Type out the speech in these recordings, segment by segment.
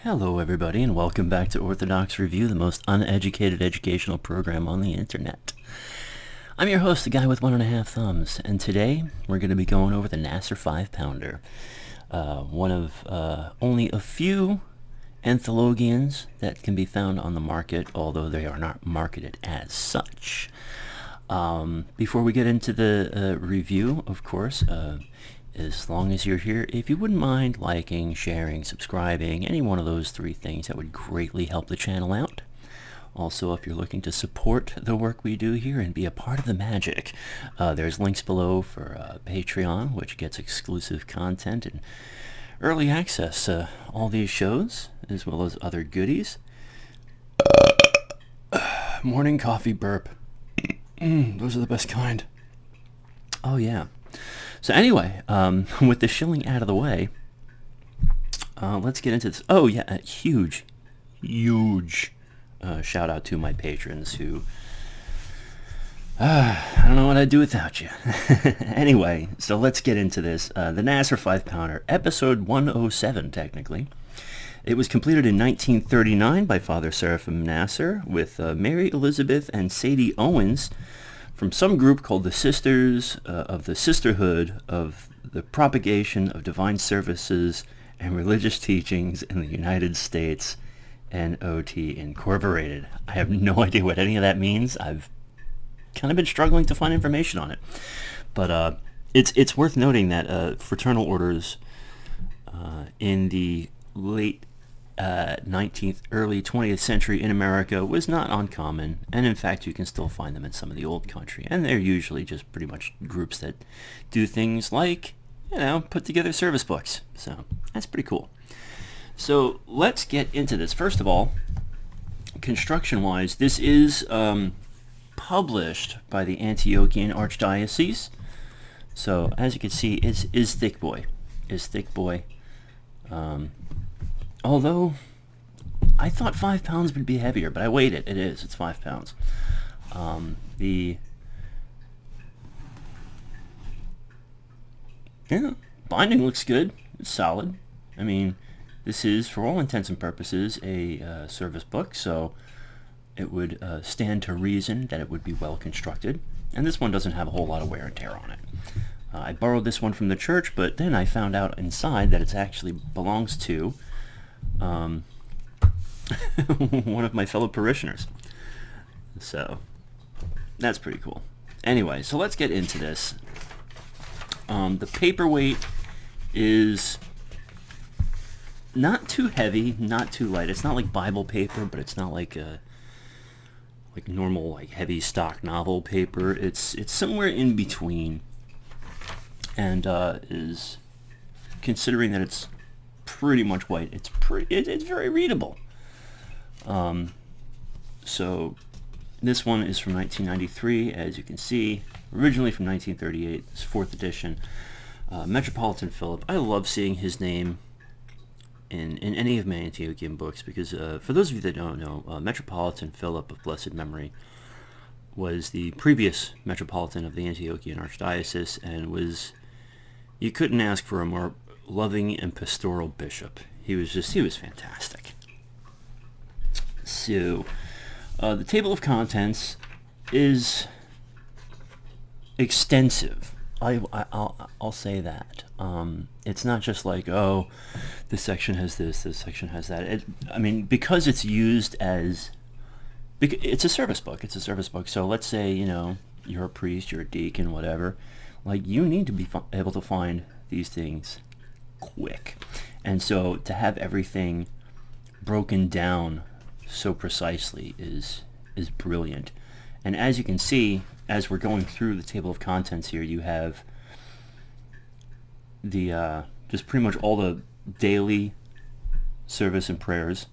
Hello everybody and welcome back to Orthodox Review, the most uneducated educational program on the internet. I'm your host, the guy with 1.5 thumbs, and today we're going to be going over the Nassar 5-pounder. One of only a few anthologians that can be found on the market, although they are not marketed as such. Before we get into the review, of course, as long as you're here, if you wouldn't mind liking, sharing, subscribing, any one of those three things, that would greatly help the channel out. Also, if you're looking to support the work we do here and be a part of the magic, there's links below for Patreon, which gets exclusive content and early access to all these shows, as well as other goodies. Morning coffee burp. Those are the best kind. Oh, yeah. So anyway, with the shilling out of the way, let's get into this. Oh, yeah, a huge shout out to my patrons who, I don't know what I'd do without you. Anyway, so let's get into this. The Nassar 5-pounder, episode 107, technically. It was completed in 1939 by Father Seraphim Nassar with Mary Elizabeth and Sadie Owens from some group called the Sisters of the Sisterhood of the Propagation of Divine Services and Religious Teachings in the United States, NOT Incorporated. I have no idea what any of that means. I've kind of been struggling to find information on it. But it's worth noting that fraternal orders in the late 19th, early 20th century in America was not uncommon, and in fact you can still find them in some of the old country, and they're usually just pretty much groups that do things like, put together service books. So that's pretty cool. So let's get into this. First of all, construction wise, this is published by the Antiochian Archdiocese. So as you can see, it is thick boy. Although I thought 5 pounds would be heavier, but I weighed it. It's 5 pounds. The binding looks good. It's solid. I mean, this is, for all intents and purposes, a service book, so it would stand to reason that it would be well constructed. And this one doesn't have a whole lot of wear and tear on it. I borrowed this one from the church, but then I found out inside that it actually belongs to one of my fellow parishioners. So that's pretty cool. Anyway, so let's get into this. The paperweight is not too heavy, not too light. It's not like Bible paper, but it's not like normal heavy stock novel paper. It's somewhere in between, and is, considering that it's pretty much white, it's very readable. So this one is from 1993, as you can see, originally from 1938. It's 4th edition. Metropolitan Philip. I love seeing his name in any of my Antiochian books because, for those of you that don't know, Metropolitan Philip of blessed memory was the previous Metropolitan of the Antiochian Archdiocese, and you couldn't ask for a more loving and pastoral bishop. He was fantastic. So, the table of contents is extensive. I'll say that. It's not just like, oh, this section has this section has that. Because it's used as, it's a service book. So let's say, you're a priest, you're a deacon, whatever. You need to be able to find these things quick. And so to have everything broken down so precisely is brilliant. And as you can see, as we're going through the table of contents here, you have the just pretty much all the daily service and prayers,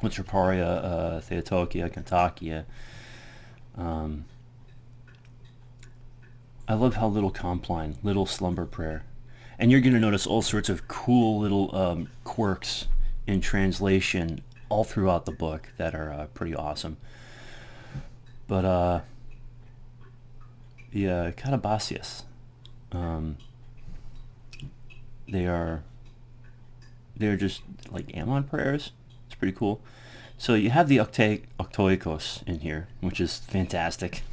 Liturparia, Theotokia, Cantakia. I love how little compline, little slumber prayer. And you're going to notice all sorts of cool little quirks in translation all throughout the book that are pretty awesome. But the Catabasius, they are they're just like Ammon prayers. It's pretty cool. So you have the Octoikos in here, which is fantastic.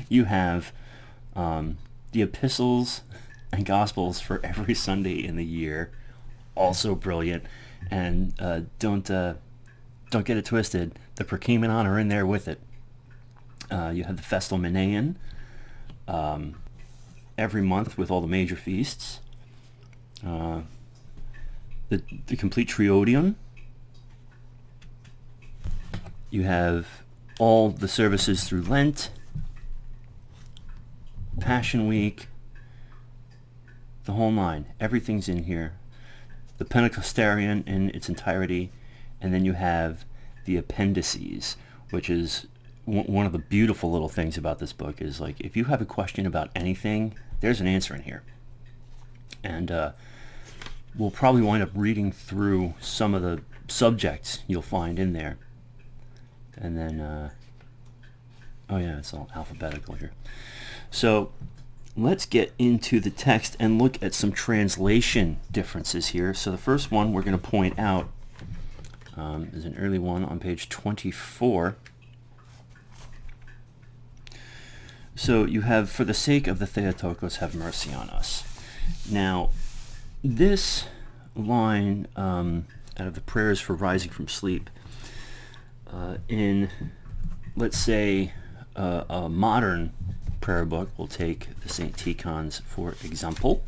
You have the epistles and gospels for every Sunday in the year, also brilliant. And don't get it twisted, the Perkimenon are in there with it. You have the Festal Menaean every month with all the major feasts. The complete Triodion. You have all the services through Lent, Passion Week, the whole nine. Everything's in here. The Pentecostarian in its entirety, and then you have the Appendices, which is one of the beautiful little things about this book. Is like, if you have a question about anything, there's an answer in here. And we'll probably wind up reading through some of the subjects you'll find in there. And then, oh yeah, it's all alphabetical here. So let's get into the text and look at some translation differences here. So the first one we're going to point out is an early one on page 24. So you have, for the sake of the Theotokos, have mercy on us. Now, this line out of the prayers for rising from sleep, in, let's say, a modern prayer book, we'll take the St. Tikhon's for example.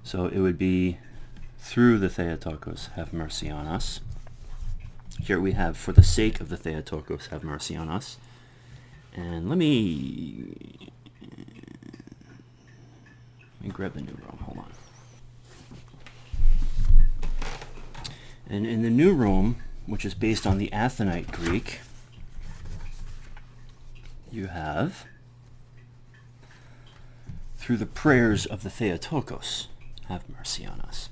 So it would be, through the Theotokos, have mercy on us. Here we have, for the sake of the Theotokos, have mercy on us. And let me grab the New Rome, hold on. And in the New Rome, which is based on the Athonite Greek, you have, through the prayers of the Theotokos, have mercy on us.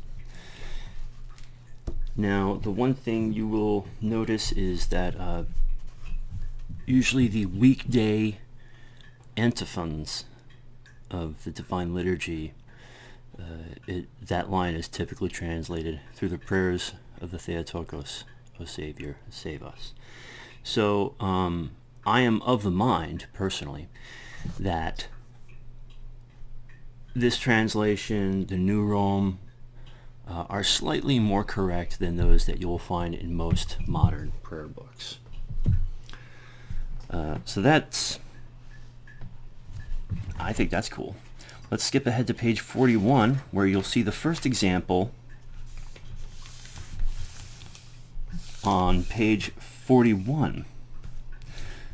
Now, the one thing you will notice is that usually the weekday antiphons of the Divine Liturgy, that line is typically translated, through the prayers of the Theotokos, O Savior, save us. So I am of the mind, personally, that this translation, the New Rome, are slightly more correct than those that you will find in most modern prayer books. So that's, I think that's cool. Let's skip ahead to page 41, where you'll see the first example on page 41.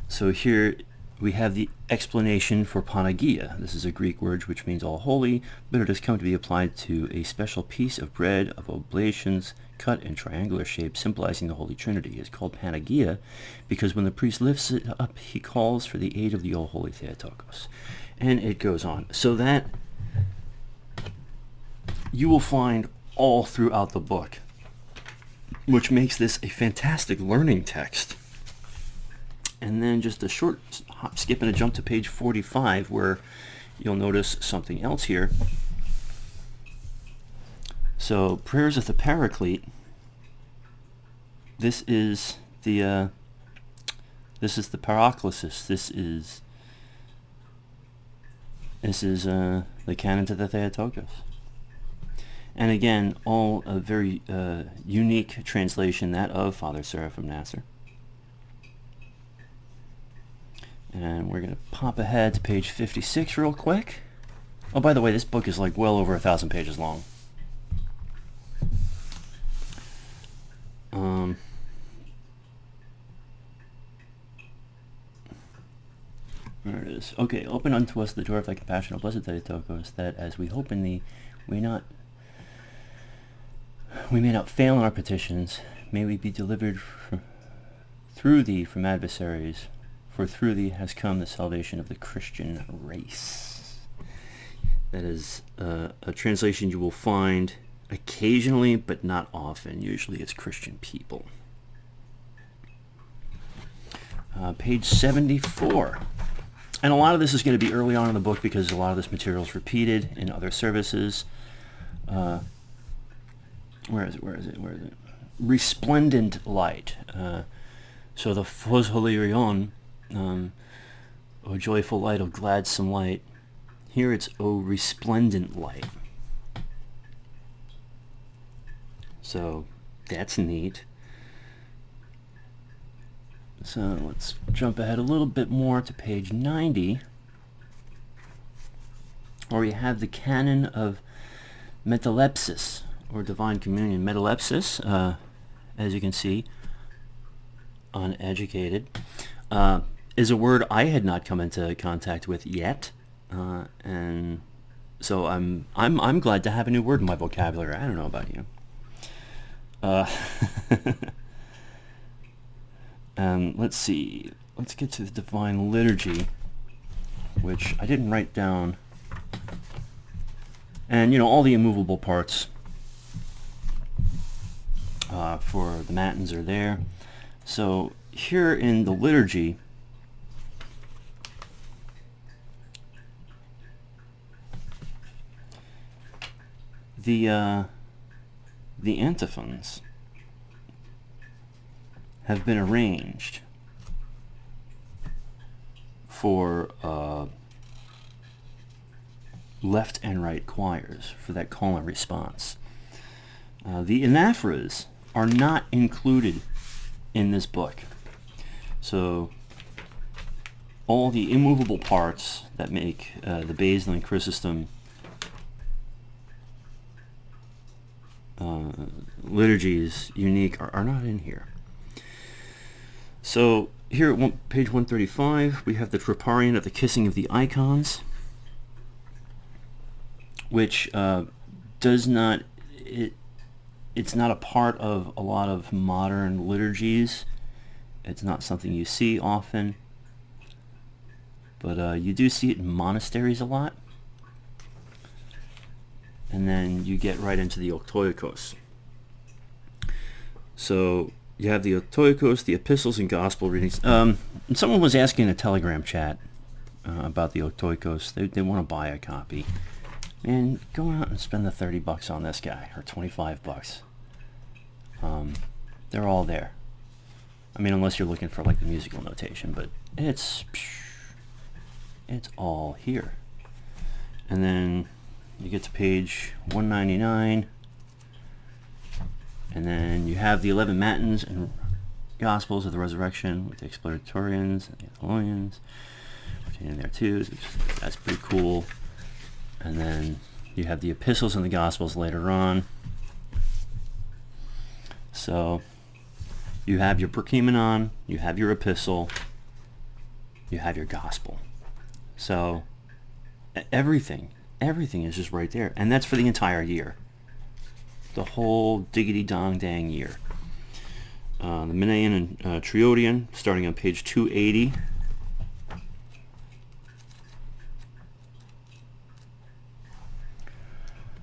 So here we have the explanation for Panagia. This is a Greek word which means all holy, but it has come to be applied to a special piece of bread of oblations cut in triangular shape, symbolizing the Holy Trinity. It's called Panagia because when the priest lifts it up, he calls for the aid of the all holy Theotokos. And it goes on. So that you will find all throughout the book, which makes this a fantastic learning text. And then just a short hop, skip, and a jump to page 45, where you'll notice something else here. So, prayers of the Paraclete. This is the Paraclesis. This is the canon to the Theotokos. And again, all a very unique translation, that of Father Seraphim Nassar. And we're going to pop ahead to page 56 real quick. Oh, by the way, this book is like well over 1,000 pages long. There it is. Okay, open unto us the door of thy compassion, O blessed Theotokos, that as we hope in thee, we may not fail in our petitions. May we be delivered through thee from adversaries, for through thee has come the salvation of the Christian race. That is a translation you will find occasionally, but not often. Usually it's Christian people. Page 74. And a lot of this is going to be early on in the book because a lot of this material is repeated in other services. Where is it? Resplendent light. So the Phospholion, O joyful light, O gladsome light. Here it's O resplendent light. So that's neat. So let's jump ahead a little bit more to page 90, where you have the canon of metalepsis, or divine communion. Metalepsis, as you can see, uneducated, is a word I had not come into contact with yet, and so I'm glad to have a new word in my vocabulary. I don't know about you. Let's see. Let's get to the Divine Liturgy, which I didn't write down. And, all the immovable parts for the matins are there. So here in the liturgy, the antiphons have been arranged for left and right choirs for that call and response. The anaphoras are not included in this book. So all the immovable parts that make the Basil and Chrysostom liturgies unique are not in here. So here at page 135, we have the Troparion of the Kissing of the Icons, which does not, it's not a part of a lot of modern liturgies. It's not something you see often, but you do see it in monasteries a lot. And then you get right into the Octoikos. So you have the Octoikos, the epistles and gospel readings. Someone was asking in a Telegram chat about the Octoikos. They want to buy a copy. Man, go out and spend the $30 on this guy, or $25. They're all there. I mean, unless you're looking for like the musical notation, but it's all here. And then you get to page 199, and then you have the 11 matins and gospels of the resurrection with the explanatorians and the Thessalonians in there too. So that's pretty cool. And then you have the epistles and the gospels later on. So you have your Prokimenon, you have your epistle, you have your gospel. So everything is just right there. And that's for the entire year. The whole diggity-dong-dang year. The Menaion and Triodion, starting on page 280.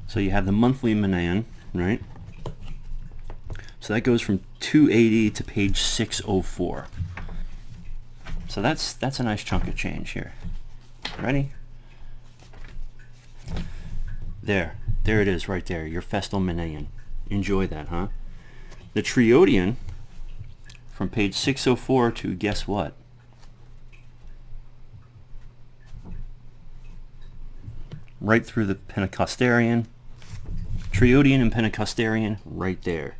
So you have the monthly Menaion, right? So that goes from 280 to page 604. So that's a nice chunk of change here. Ready? There it is right there, your Festal Menaion. Enjoy that, huh? The Triodion, from page 604 to guess what? Right through the Pentecostarian. Triodion and Pentecostarian, right there.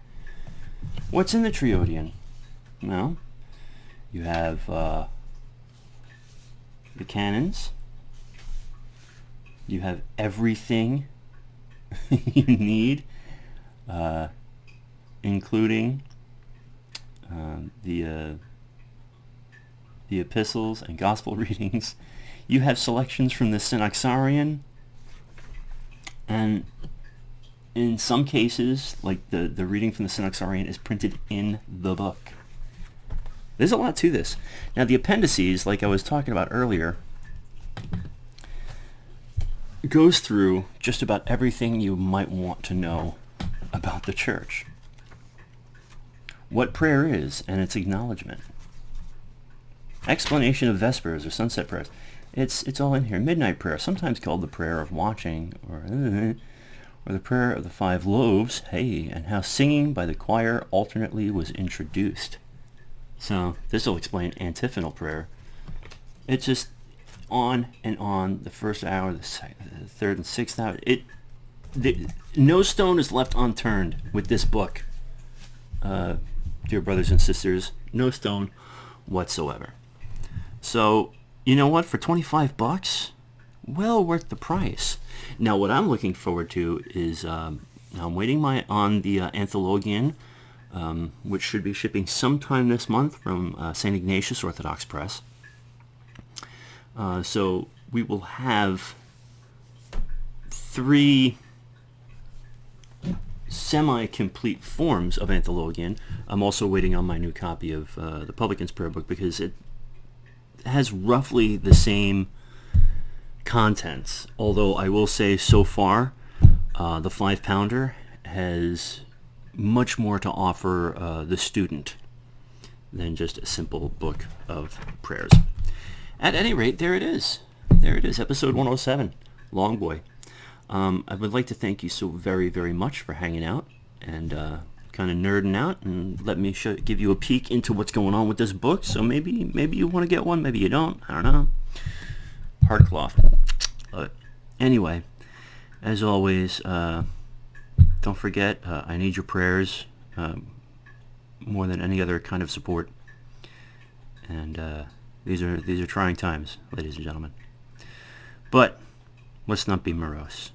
What's in the Triodion? Well, you have the canons. You have everything you need, including the epistles and gospel readings. You have selections from the Synaxarion, and in some cases, like the reading from the Synaxarion is printed in the book. There's a lot to this. Now the Appendices, like I was talking about earlier, goes through just about everything you might want to know about the church. What prayer is and its acknowledgement. Explanation of Vespers or sunset prayers. It's all in here. Midnight prayer, sometimes called the prayer of watching, or the prayer of the 5 loaves. Hey, and how singing by the choir alternately was introduced. So this will explain antiphonal prayer. It's just on and on. The first hour, the third and sixth hour. No stone is left unturned with this book, dear brothers and sisters. No stone whatsoever. So you know what? For $25, well worth the price. Now, what I'm looking forward to is I'm waiting on the Anthologian, which should be shipping sometime this month from St. Ignatius Orthodox Press. So we will have 3 semi-complete forms of Anthologian. I'm also waiting on my new copy of the Publican's Prayer Book, because it has roughly the same contents, although I will say so far the 5-pounder has much more to offer the student than just a simple book of prayers. At any rate, there it is, episode 107, Long Boy. I would like to thank you so very, very much for hanging out and kind of nerding out and let me give you a peek into what's going on with this book. So maybe you want to get one, maybe you don't. I don't know. Hardcloth. Love it. Anyway, as always, don't forget, I need your prayers more than any other kind of support. And these are trying times, ladies and gentlemen. But let's not be morose.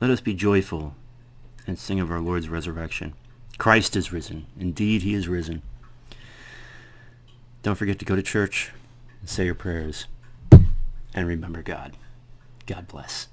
Let us be joyful and sing of our Lord's resurrection. Christ is risen. Indeed, he is risen. Don't forget to go to church and say your prayers. And remember God. God bless.